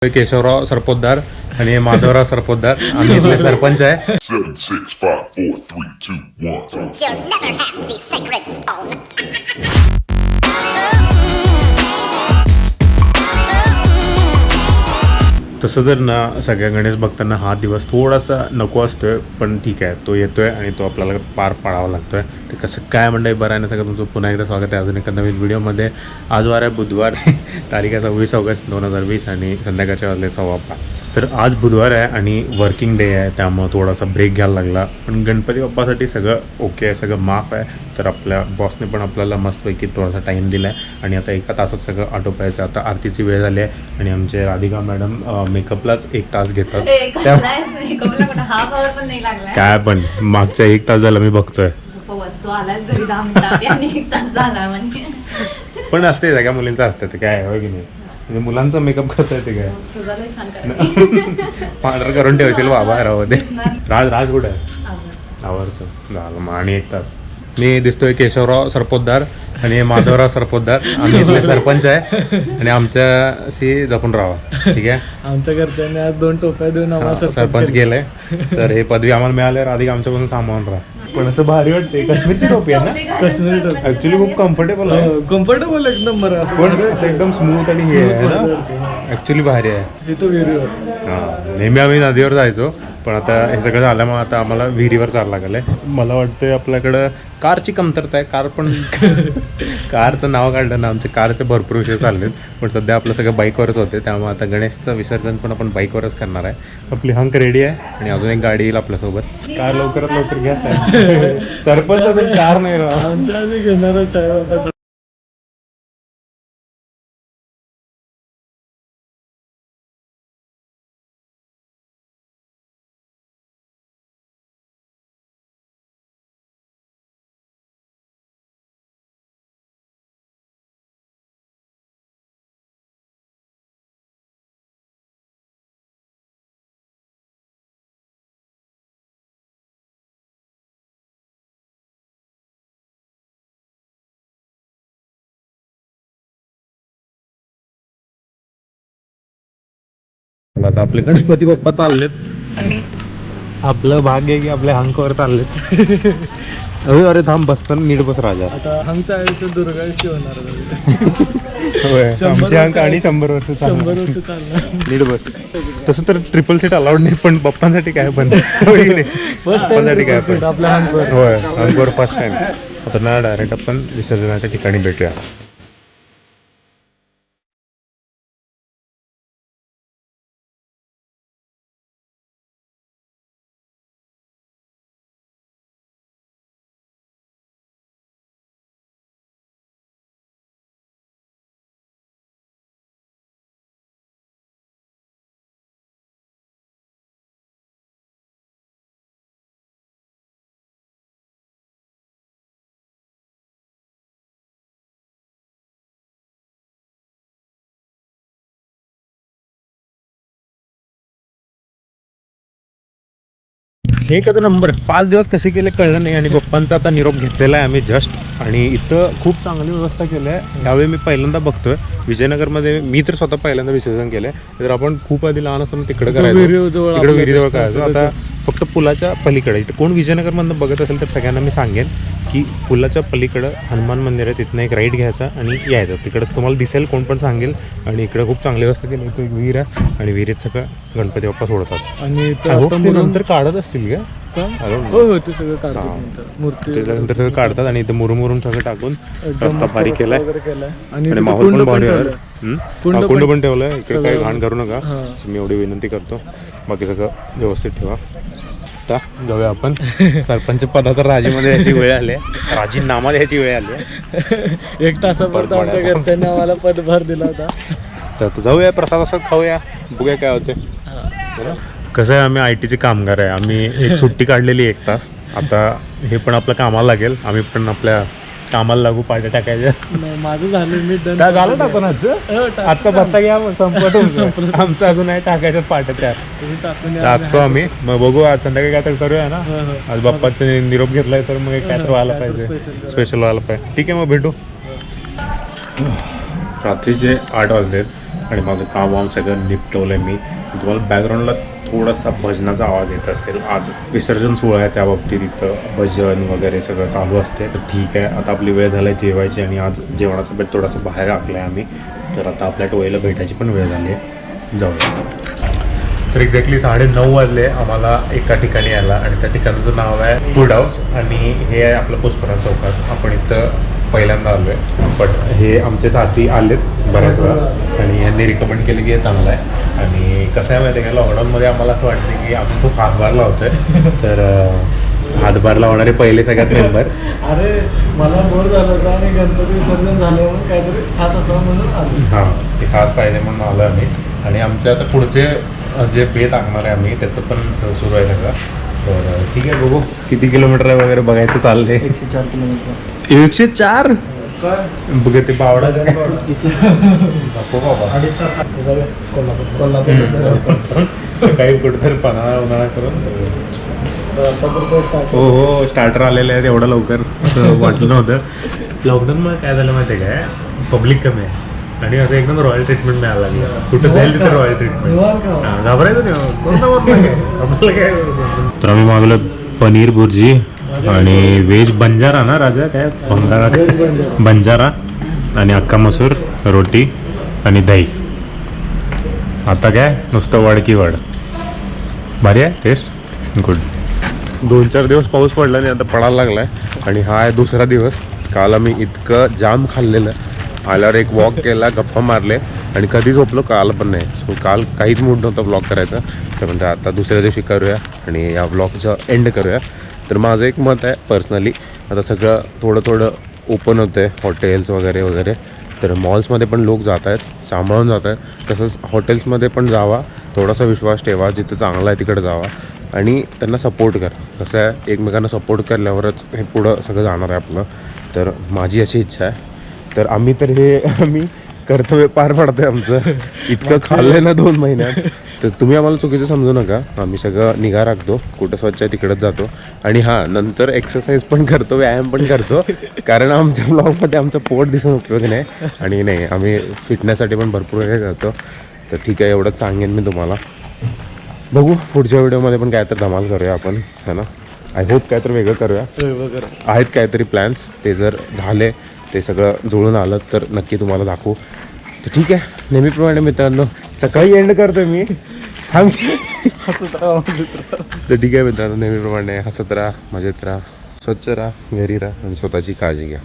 केशवराव सरपोतदार आणि माधवराव सरपोतदार आम्ही इथले सरपंच आहे. 7, 6, 5, 4, 3, 2, 1. You'll never have the sacred stone. तसं जर ना सगळ्या गणेश भक्तांना हा दिवस थोडासा नको असतोय, पण ठीक आहे, तो येतोय आणि तो आपल्याला पार पाडावा लागतोय. ते कसं काय मंडळी, बरं आहे ना सगळं. तुमचं पुन्हा एकदा स्वागत आहे अजून एका नवीन व्हिडिओमध्ये. आज वार आहे बुधवार, तारीख आहे 26 ऑगस्ट 2020 आणि संध्याकाळच्या वाजले 5:15. तर आज बुधवार आहे आणि वर्किंग डे आहे, त्यामुळं थोडासा ब्रेक घ्यायला लागला. पण गणपती बाप्पासाठी सगळं ओके आहे, सगळं माफ आहे. तर आपल्या बॉसने पण आपल्याला मस्तपैकी थोडासा टाईम दिला आहे आणि आता एका तासात सगळं आटोपायचं. आता आरतीची वेळ झाली आहे आणि आमचे राधिका मॅडम मेकअपलाच 1 तास घेतात. काय पण मागच्या 1 तास झाला मी बघतोय. पण असते सगळ्या मुलींचं असतं ते काय होय की नाही, म्हणजे मुलांचा मेकअप करता ते काय पांढर करून ठेवशील बाबा राव ते. राज कुठे आहे? आवडतं झालं मग. आणि 1 तास मी दिसतोय केशवराव सरपोतदार आणि माधवराव सरपोतदार आम्ही इथले सरपंच आहे आणि आमच्याशी जपून राहा, ठीक आहे. आमच्या घरच्यांनी आज 2 टोप्या देऊन आम्हाला सरपंच गेलाय, तर हे पदवी आम्हाला मिळाल्यावर आधी आमच्यापासून सामावून राहा. पण असं भारी वाटते. काश्मीरची टोपी आहे ना, काश्मीरी टोपी ऍक्च्युली खूप कम्फर्टेबल आहे. कम्फर्टेबल एकदम बरं असं पण एकदम स्मूथ आणि हे आहे ना, ऍक्च्युली भारी आहे. हे तो विहिरीवर. हां, नेहमी आम्ही नदीवर जायचो, पण आता हे सगळं झाल्यामुळे आता आम्हाला विहिरीवर चालला लागलंय. मला वाटतं आपल्याकडं कारची कमतरता आहे. कार पण कारचं नाव काढलं ना, आमचे कारचे भरपूर विषय चाललेत, पण सध्या आपलं सगळं बाईकवरच होते. त्यामुळे आता गणेशचं विसर्जन पण आपण बाईकवरच करणार आहे. आपली हंक रेडी आहे आणि अजून एक गाडी येईल आपल्यासोबत. कार लवकरात लवकर घ्या. सरपंच अजून कार नाही राहा. आमच्या आधी घेणारच आहे. आता आपले गणपती बाप्पा चाललेत. आपलं भाग्य आहे की आपल्या हंकावर चाललेत. अरे थांब, बसताना नीट बस राजा. आता आमचं आयुष्य दुर्गाशी होणार. आमचे अंक आणि 100 वर्ष 100 वर्ष चालणार. नीट बस. तसं तर ट्रिपल सीट अलाउड नाही, पण बाप्पांसाठी काय पण बाप्पांसाठी काय पण आपल्या अंकवर. होय, अंकवर फर्स्ट टाइम. आता ना डायरेक्ट आपण विसर्जनाच्या ठिकाणी भेटूया. एकच नंबर. 5 दिवस कसे केले कळलं नाही आणि पप्पांचा आता निरोप घेतलेला आहे आम्ही जस्ट. आणि इथं खूप चांगली व्यवस्था केली आहे. यावेळी मी पहिल्यांदा बघतोय विजयनगरमध्ये. मी तर स्वतः पहिल्यांदा विसर्जन केलंय. तर आपण खूप आधी लहान असताना तिकडे करायचो, तिकडे विहिरीजवळ करायचो. आता फक्त पुलाच्या पलीकडे. इथं कोण विजयनगरमधनं बघत असेल तर सगळ्यांना मी सांगेन की पुलाच्या पलीकडं हनुमान मंदिर आहे, तिथनं एक राईड घ्यायचा आणि यायचं. तिकडं तुम्हाला दिसेल, कोण पण सांगेल. आणि इकडे खूप चांगली व्यवस्था केली. इथं एक विहीर आहे आणि विहिरीत सगळं गणपती बाप्पा सोडतात. आणि नंतर काढत असतील का? हो, ते सगळं काढतात. मूर्ती त्याच्यानंतर सगळं काढतात आणि इथं मुरुम सगळं टाकून रस्ता बारीक केलाय आणि माहोल कुंड पण भारी आहे. कुंड पण ठेवलंय. इकडे काही घाण करू नका, मी एवढी विनंती करतो. बाकी सगळं व्यवस्थित ठेवा. आता जाऊया आपण. सरपंच पदाचा राजीमध्ये याची वेळ आली आहे, राजीनामा द्यायची वेळ आली आहे. 1 तासापर्यंत आमच्या घरच्यांनी आम्हाला पदभार दिला होता. तर जाऊया, प्रसाद असं खाऊया, बघूया काय होते. कसं आहे, आम्ही IT चे कामगार आहे. आम्ही एक सुट्टी काढलेली 1 तास. आता हे पण आपलं कामाला लागेल. आम्ही पण आपल्या कामाला लागू, पाट्या टाकायच्या. माझं झालं, मी झालं टाकून आजचा भत्ता घ्या, संपत. आमचं अजून आहे टाकायच्यात पाट्या टाकतो आम्ही. मग बघू आज संध्याकाळी काय तर करूया ना. आज बाप्पाचा निरोप घेतलाय तर मग काय तर व्हायला पाहिजे, स्पेशल व्हायला पाहिजे. ठीक आहे, मग भेटू. रात्रीचे 8 वाजलेत आणि माझं काम वाम सगळं निपटवलं आहे मी. तुम्हाला बॅकग्राऊंडला थोडासा भजनाचा आवाज येत असेल. आज विसर्जन सोहळा आहे, त्या बाबतीत इथं भजन वगैरे सगळं चालू असते. तर ठीक आहे, आता आपली वेळ झाली आहे जेवायची आणि आज जेवणाचा बेट थोडासा बाहेर राखला आहे आम्ही. तर आता आपल्या टोळीला भेटायची पण वेळ झाली आहे, जाऊया. तर एक्झॅक्टली 9:30 वाजले आम्हाला एका ठिकाणी यायला आणि त्या ठिकाणाचं नाव आहे फूड हाऊस आणि हे आहे आपलं पुष्पराज चौकात. आपण इथं पहिल्यांदा आलो आहे, पण हे आमचे साथी आलेत बऱ्याच वेळा आणि यांनी रिकमेंड केलं की हे चांगलं आहे. आणि कसं आहे माहिती आहे का, लॉकडाऊनमध्ये आम्हाला असं वाटतं की आम्ही खूप हातभार लावतो आहे. तर हातभार लावणारे पहिले सगळ्यात मेंबर. अरे मला बोर झालं होतं आणि गणपती विसर्जन झालं म्हणून काहीतरी खास असावं म्हणून आलो. हां, ते खास पाहिजे म्हणून आलो आम्ही. आणि आमच्या आता पुढचे जे बेत आखणार आहे आम्ही त्याचं पण सुरू आहे सगळं. तर ठीक आहे, बघू किती किलोमीटर आहे वगैरे बघायचं चाललंय. 104 किलोमीटर. 104 काय बघ ते बावडा नको बाबा. 2.5 तास कोल्हापूर. सकाळी कुठेतरी पन्हाळा उन्हाळा करून. स्टार्ट. हो हो, स्टार्टर आलेले आहेत एवढं लवकर असं वाटलं नव्हतं. लॉकडाऊनमध्ये काय झालं माहिती आहे काय, पब्लिक कमी आहे आणि असं एकदम रॉयल ट्रीटमेंट मिळायला लागलं. कुठं जाईल तिथं रॉयल ट्रीटमेंट. घाबरायचं नाही, कोणता आपल्याला काय. तर आम्ही मागवलं पनीर भुर्जी आणि व्हेज बंजारा ना राजा, काय बंगारा बंजारा आणि अख्खा मसूर, रोटी आणि दही. आता काय नुसतं वड की वड. भारी आहे टेस्ट, गुड. 2-4 दिवस पाऊस पडला आणि आता पडायला लागला आहे. आणि हा आहे दुसरा दिवस. काल आम्ही इतकं जाम खाल्लेलं, आल्यावर एक वॉक केला, गप्पा मारले आणि कधी झोपलो काल पण नाही. सो काल काहीच मूड नव्हता व्लॉग करायचा. तर म्हणजे आता दुसऱ्या दिवशी करूया आणि या व्लॉगचं एंड करूया. तर माझं एक मत आहे पर्सनली, आता सगळं थोडं थोडं ओपन होतं आहे, हॉटेल्स वगैरे वगैरे. तर मॉल्समध्ये पण लोक जात आहेत, सांभाळून जात आहेत. तसंच हॉटेल्समध्ये पण जावा, थोडासा विश्वास ठेवा, जिथं चांगलं आहे तिकडे जावा आणि त्यांना सपोर्ट करा. कसं आहे, एकमेकांना सपोर्ट केल्यावरच हे पुढं सगळं जाणार आहे आपलं. तर माझी अशी इच्छा आहे. तर आम्ही कर्तव्य पार पाडतोय आमचं. इतकं खाल्लंय ना 2 महिन्यात. तर तुम्ही आम्हाला चुकीचं समजू नका, आम्ही सगळं निगा राखतो, कुठं स्वच्छ आहे तिकडंच जातो. आणि हां, नंतर एक्सरसाइज पण करतो, व्यायाम पण करतो, कारण आमच्या ब्लॉगमध्ये आमचं पोट दिसून उपयोग नाही. आणि नाही, आम्ही फिटनेससाठी पण भरपूर काही करतो. तर ठीक आहे, एवढंच सांगेन मी तुम्हाला. बघू पुढच्या व्हिडिओमध्ये पण काय तर धमाल करूया आपण, है ना. आय होप काय तर वेगळं करूया. आहेत काहीतरी प्लॅन्स, ते जर झाले, ते सगळं जुळून आलं तर नक्की तुम्हाला दाखवू. तर ठीक आहे, नेहमीप्रमाणे मित्रांनो सकाळी एंड करतोय मी. तर ठीक आहे मित्रांनो, नेहमीप्रमाणे हसत राहा, मजेत राहा, स्वच्छ राहा, घरी राहा आणि स्वतःची काळजी घ्या.